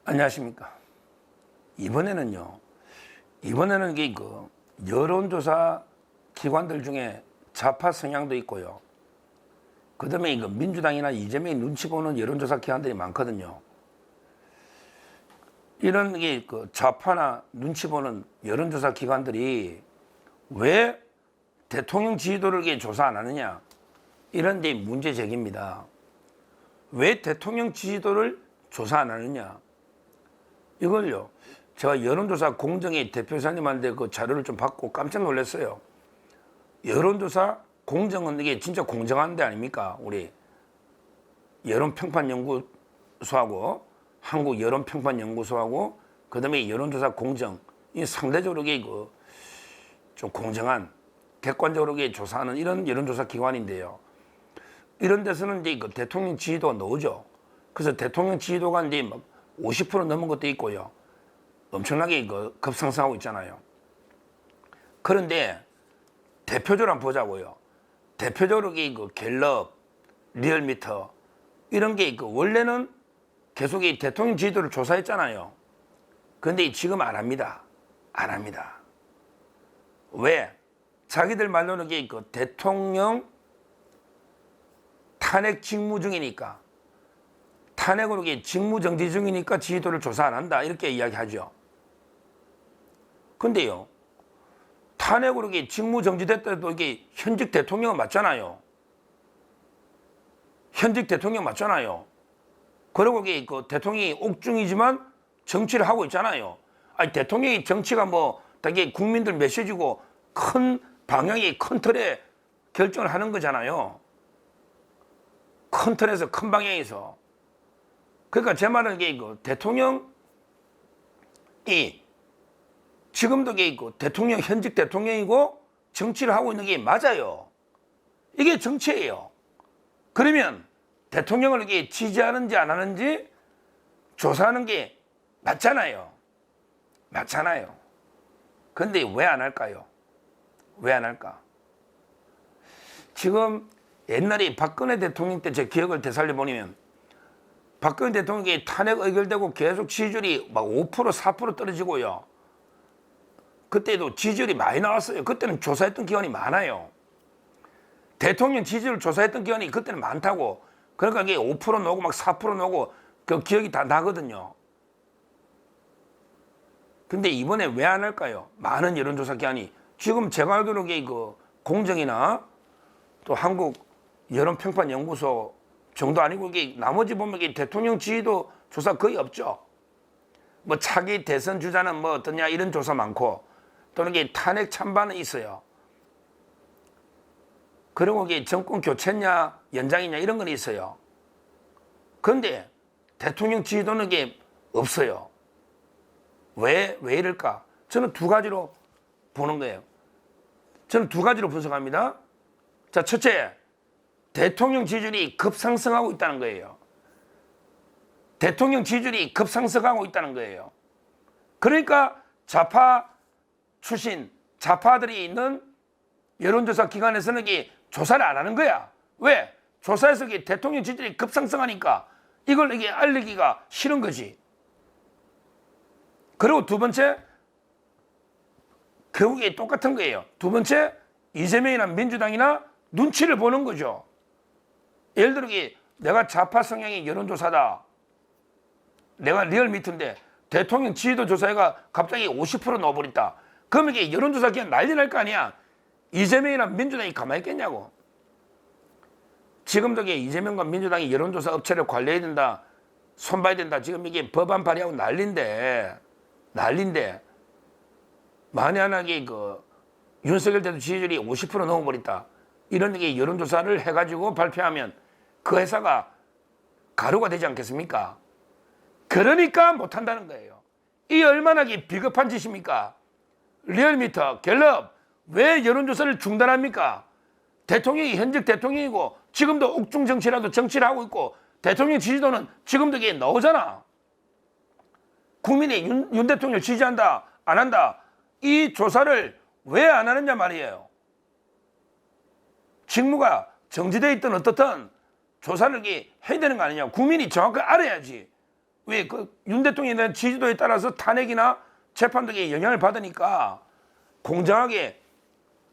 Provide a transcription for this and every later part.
안녕하십니까. 이번에는 이게 여론조사 기관들 중에 좌파 성향도 있고요. 그 다음에 민주당이나 이재명이 눈치 보는 여론조사 기관들이 많거든요. 이런 좌파나 눈치 보는 여론조사 기관들이 왜 대통령 지지도를 조사 안 하느냐, 이런 데 문제 제기입니다. 왜 대통령 지지도를 조사 안 하느냐, 이걸요, 제가 여론조사 공정의 대표이사님한테 그 자료를 좀 받고 깜짝 놀랐어요. 여론조사 공정은 이게 진짜 공정한 데 아닙니까? 우리 여론평판연구소하고 한국여론평판연구소하고 그 다음에 여론조사 공정, 이 상대적으로 좀 공정한, 객관적으로 조사하는 이런 여론조사 기관인데요. 이런 데서는 이제 대통령 지지도가 나오죠. 그래서 대통령 지지도가 이제 막 50% 넘은 것도 있고요. 엄청나게 급상승하고 있잖아요. 그런데 대표적으로 한번 보자고요. 대표적으로 갤럽, 리얼미터 이런 게 원래는 계속 이 대통령 지지도를 조사했잖아요. 그런데 지금 안 합니다. 안 합니다. 왜? 자기들 말로는 대통령 탄핵 직무 중이니까, 탄핵으로 직무정지 중이니까 지지도를 조사 안 한다, 이렇게 이야기하죠. 근데요, 탄핵으로 직무정지됐다도 이게 현직 대통령은 맞잖아요. 현직 대통령 맞잖아요. 그리고 대통령이 옥중이지만 정치를 하고 있잖아요. 아니, 대통령이 정치가 되게 국민들 메시지고 큰 방향의 큰 틀에 결정을 하는 거잖아요. 큰 틀에서, 큰 방향에서. 그러니까 제 말은 대통령이 지금도 대통령, 현직 대통령이고 정치를 하고 있는 게 맞아요. 이게 정치예요. 그러면 대통령을 지지하는지 안 하는지 조사하는 게 맞잖아요. 맞잖아요. 근데 왜 안 할까요? 왜 안 할까? 지금 옛날에 박근혜 대통령 때 제 기억을 되살려 보면 박근혜 대통령이 탄핵 의결되고 계속 지지율이 막 5%, 4% 떨어지고요. 그때도 지지율이 많이 나왔어요. 그때는 조사했던 기관이 많아요. 대통령 지지율 조사했던 기관이 그때는 많다고. 그러니까 이게 5% 나오고 막 4% 나오고 그 기억이 다 나거든요. 근데 이번에 왜 안 할까요? 많은 여론조사 기관이. 지금 제가 알기로 공정이나 또 한국 여론평판연구소 정도 아니고 나머지 보면 대통령 지지도 조사 거의 없죠. 차기 대선 주자는 어떠냐, 이런 조사 많고, 또는 탄핵 찬반은 있어요. 그리고 정권 교체냐 연장이냐 이런 건 있어요. 그런데 대통령 지지도는 없어요. 왜 이럴까? 저는 두 가지로 보는 거예요. 저는 두 가지로 분석합니다. 자, 첫째, 대통령 지지율이 급상승하고 있다는 거예요. 대통령 지지율이 급상승하고 있다는 거예요. 그러니까 좌파 출신, 좌파들이 있는 여론조사 기관에서는 조사를 안 하는 거야. 왜? 조사에서 대통령 지지율이 급상승하니까 이걸 알리기가 싫은 거지. 그리고 두 번째, 결국에 똑같은 거예요. 두 번째, 이재명이나 민주당이나 눈치를 보는 거죠. 예를 들어 내가 좌파 성향의 여론조사다. 내가 리얼미터인데 대통령 지지도 조사가 갑자기 50% 넣어버렸다. 그러면 여론조사 기관 난리 날 거 아니야. 이재명이나 민주당이 가만히 있겠냐고. 지금도 이재명과 민주당이 여론조사 업체를 관리해야 된다, 손봐야 된다, 지금 이게 법안 발의하고 난리인데 만약에 윤석열 대통령 지지율이 50% 넘어버렸다, 이런 여론조사를 해가지고 발표하면 그 회사가 가루가 되지 않겠습니까? 그러니까 못한다는 거예요. 이 얼마나 비겁한 짓입니까? 리얼미터, 갤럽, 왜 여론조사를 중단합니까? 대통령이 현직 대통령이고 지금도 옥중 정치라도 정치를 하고 있고 대통령 지지도는 지금도 나오잖아. 국민이 윤 대통령을 지지한다, 안 한다, 이 조사를 왜 안 하느냐 말이에요. 직무가 정지되어 있든 어떻든 조사를 해야 되는 거 아니냐. 국민이 정확하게 알아야지. 왜 그 윤 대통령에 대한 지지도에 따라서 탄핵이나 재판 등의 영향을 받으니까 공정하게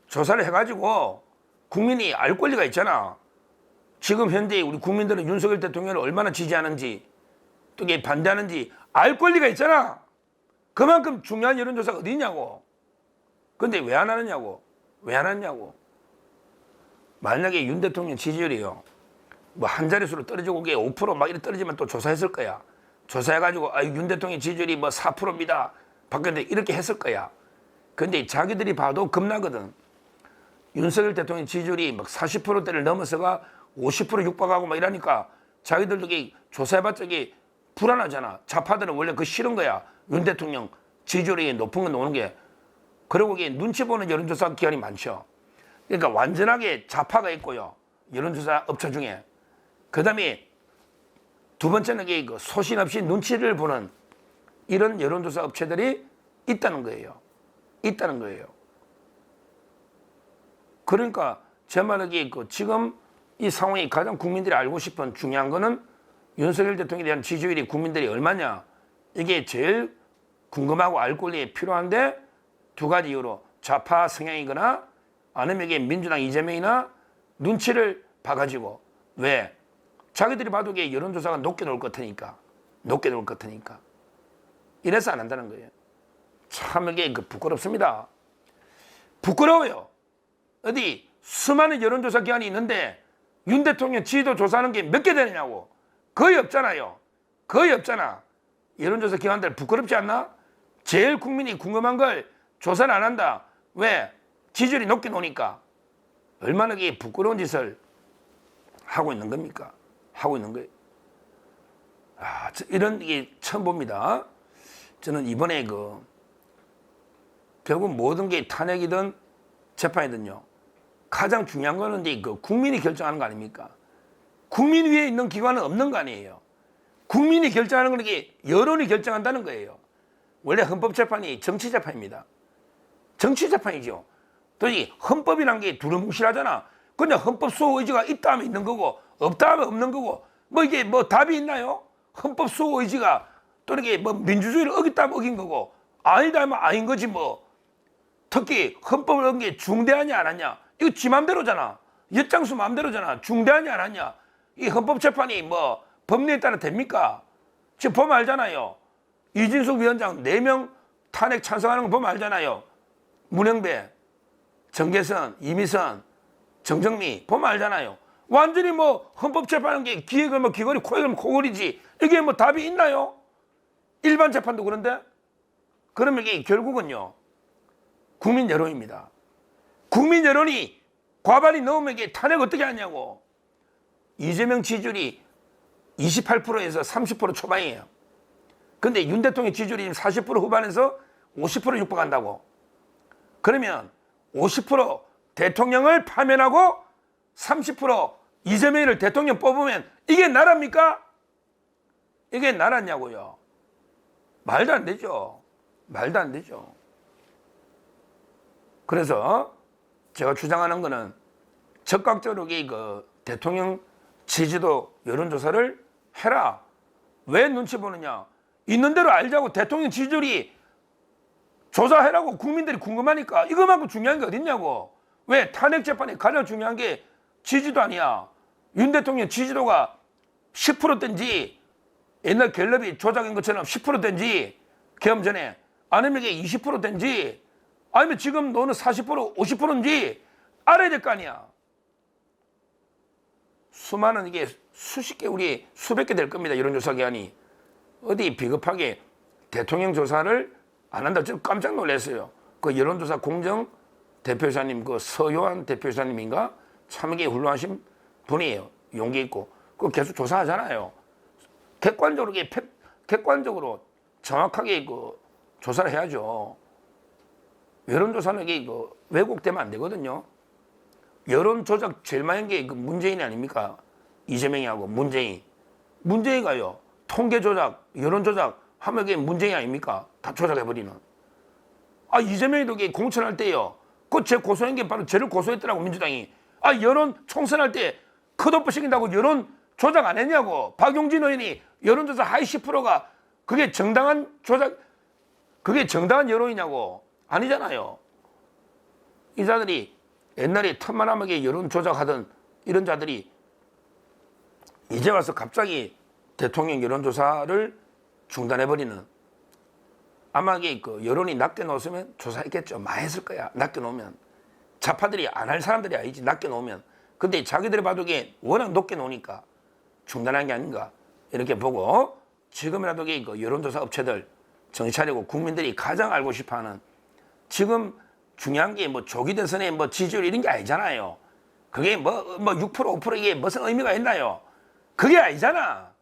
조사를 해가지고 국민이 알 권리가 있잖아. 지금 현재 우리 국민들은 윤석열 대통령을 얼마나 지지하는지 또 이게 반대하는지 알 권리가 있잖아. 그만큼 중요한 여론조사가 어디 있냐고. 근데 왜 안 하느냐고. 왜 안 하느냐고. 만약에 윤 대통령 지지율이요, 뭐 한 자릿수로 떨어지고 그게 5%막 이렇게 떨어지면 또 조사했을 거야. 조사해가지고 윤 대통령 지지율이 뭐 4%입니다. 바뀌었는데 이렇게 했을 거야. 근데 자기들이 봐도 겁나거든. 윤석열 대통령 지지율이 막 40%대를 넘어서가 50% 육박하고 막 이러니까 자기들도 조사해봤자 이게 불안하잖아. 좌파들은 원래 그거 싫은 거야. 윤 대통령 지지율이 높은 건 오는 게. 그리고 이게 눈치 보는 여론조사 기관이 많죠. 그러니까 완전하게 좌파가 있고요. 여론조사 업체 중에. 그 다음에 두 번째는 이게 소신 없이 눈치를 보는 이런 여론조사 업체들이 있다는 거예요. 있다는 거예요. 그러니까 제 말은 지금 이 상황이 가장 국민들이 알고 싶은 중요한 거는 윤석열 대통령에 대한 지지율이 국민들이 얼마냐. 이게 제일 궁금하고 알 권리에 필요한데 두 가지 이유로 좌파 성향이거나 아니면 이게 민주당 이재명이나 눈치를 봐가지고 왜? 자기들이 봐도 이게 여론조사가 높게 나올 것 같으니까. 높게 나올 것 같으니까. 이래서 안 한다는 거예요. 참 이게 부끄럽습니다. 부끄러워요. 어디 수많은 여론조사 기관이 있는데 윤 대통령 지지도 조사하는 게 몇 개 되느냐고. 거의 없잖아요. 거의 없잖아. 여론조사 기관들 부끄럽지 않나? 제일 국민이 궁금한 걸 조사를 안 한다. 왜? 지지율이 높게 나오니까. 얼마나 이게 부끄러운 짓을 하고 있는 겁니까? 하고 있는 거예요. 이런 게 처음 봅니다. 저는 이번에 결국 모든 게 탄핵이든 재판이든요. 가장 중요한 거는 이제 국민이 결정하는 거 아닙니까? 국민 위에 있는 기관은 없는 거 아니에요. 국민이 결정하는 건 이게 여론이 결정한다는 거예요. 원래 헌법재판이 정치재판입니다. 정치재판이죠. 또 이 헌법이란 게 두루뭉실하잖아. 그냥 헌법 수호 의지가 있다 하면 있는 거고 없다 하면 없는 거고 뭐 이게 뭐 답이 있나요? 헌법 수호 의지가 또 이렇게 뭐 민주주의를 어겼다 하면 어긴 거고 아니다 하면 아닌 거지 뭐. 특히 헌법을 어긴 게 중대하냐 안 하냐 이거 지 맘대로잖아. 엿장수 맘대로잖아. 중대하냐 안 하냐. 이 헌법재판이 뭐 법리에 따라 됩니까? 지금 보면 알잖아요. 이진숙 위원장 4명 탄핵 찬성하는 거 보면 알잖아요. 문영배, 정계선, 이미선, 정정미 보면 알잖아요. 완전히 뭐 헌법재판은 게 귀에 걸면 귀걸이, 코에 걸면 코걸이지. 이게 뭐 답이 있나요? 일반 재판도 그런데? 그러면 이게 결국은요. 국민 여론입니다. 국민 여론이 과반이 넘으면 이게 탄핵 어떻게 하냐고. 이재명 지지율이 28%에서 30% 초반이에요. 근데 윤 대통령 지지율이 40% 후반에서 50% 육박한다고. 그러면 50% 대통령을 파면하고 30% 이재명을 대통령 뽑으면 이게 나라입니까? 이게 나라냐고요. 말도 안 되죠. 말도 안 되죠. 그래서 제가 주장하는 거는 적극적으로 대통령 지지도 여론조사를 해라. 왜 눈치 보느냐? 있는 대로 알자고. 대통령 지지율이 조사해라고. 국민들이 궁금하니까. 이거만큼 중요한 게 어딨냐고. 왜? 탄핵 재판에 가장 중요한 게 지지도 아니야. 윤 대통령 지지도가 10%대인지 옛날 갤럽이 조작한 것처럼 10%대인지 계엄 전에 아니면 이게 20%대인지 아니면 지금 너는 40% 50%인지 알아야 될 거 아니야. 수많은 이게 수십 개 우리 수백 개 될 겁니다. 여론조사 기관이. 어디 비겁하게 대통령 조사를 안 한다. 좀 깜짝 놀랐어요. 그 여론조사 공정 대표이사님, 그 서요한 대표이사님인가? 참 이게 훌륭하신 분이에요. 용기 있고. 그 계속 조사하잖아요. 객관적으로, 객관적으로 정확하게 조사를 해야죠. 여론조사는 이게 왜곡되면 안 되거든요. 여론조작 제일 많은 게 문재인이 아닙니까? 이재명이하고 문재인. 문재인가요. 통계조작, 여론조작 하면 이게 문재인이 아닙니까? 다 조작해버리는. 이재명이도 이게 공천할 때요. 제 고소한 게 바로 저를 고소했더라고, 민주당이. 여론 총선할 때 컷오프 시킨다고 여론 조작 안 했냐고. 박용진 의원이 여론조사 하위 10%가 그게 정당한 조작, 그게 정당한 여론이냐고. 아니잖아요. 이 자들이 옛날에 틈만하게 여론 조작하던 이런 자들이 이제 와서 갑자기 대통령 여론조사를 중단해버리는, 아마 이게 그 여론이 낮게 놓으면 조사했겠죠. 많이 했을 거야. 낮게 놓으면. 좌파들이 안 할 사람들이 아니지. 낮게 놓으면. 근데 자기들이 봐도 이게 워낙 높게 놓으니까 중단한 게 아닌가 이렇게 보고, 지금이라도 이게 그 여론조사 업체들 정신 차리고 국민들이 가장 알고 싶어하는, 지금 중요한 게 뭐 조기 대선에 뭐 지지율 이런 게 아니잖아요. 그게 뭐 6% 5% 이게 무슨 의미가 있나요? 그게 아니잖아.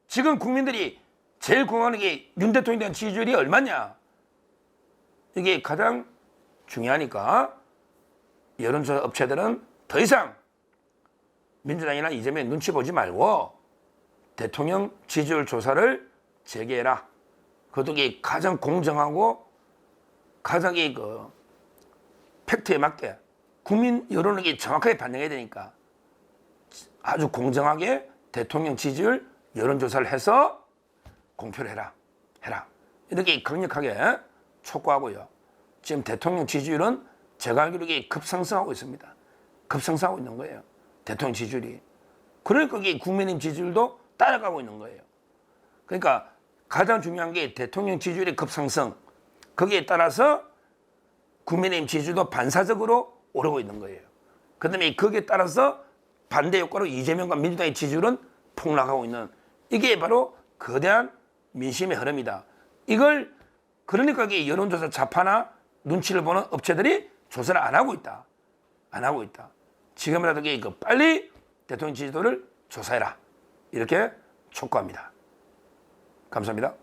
지금 국민들이 제일 궁금한 게 윤 대통령에 대한 지지율이 얼마냐. 이게 가장 중요하니까 여론조사 업체들은 더 이상 민주당이나 이재명 눈치 보지 말고 대통령 지지율 조사를 재개해라. 그것도 가장 공정하고 가장 그 팩트에 맞게 국민 여론을 정확하게 반영해야 되니까 아주 공정하게 대통령 지지율 여론조사를 해서 공표를 해라. 이렇게 강력하게 촉구하고요. 지금 대통령 지지율은 제가 알기로 급상승하고 있습니다. 급상승하고 있는 거예요. 대통령 지지율이. 그러니까 국민의힘 지지율도 따라가고 있는 거예요. 그러니까 가장 중요한 게 대통령 지지율의 급상승. 거기에 따라서 국민의힘 지지율도 반사적으로 오르고 있는 거예요. 그 다음에 거기에 따라서 반대 효과로 이재명과 민주당의 지지율은 폭락하고 있는, 이게 바로 거대한 민심의 흐름이다. 이걸 그러니까 여론조사 좌파나 눈치를 보는 업체들이 조사를 안 하고 있다. 지금이라도 빨리 대통령 지지도를 조사해라. 이렇게 촉구합니다. 감사합니다.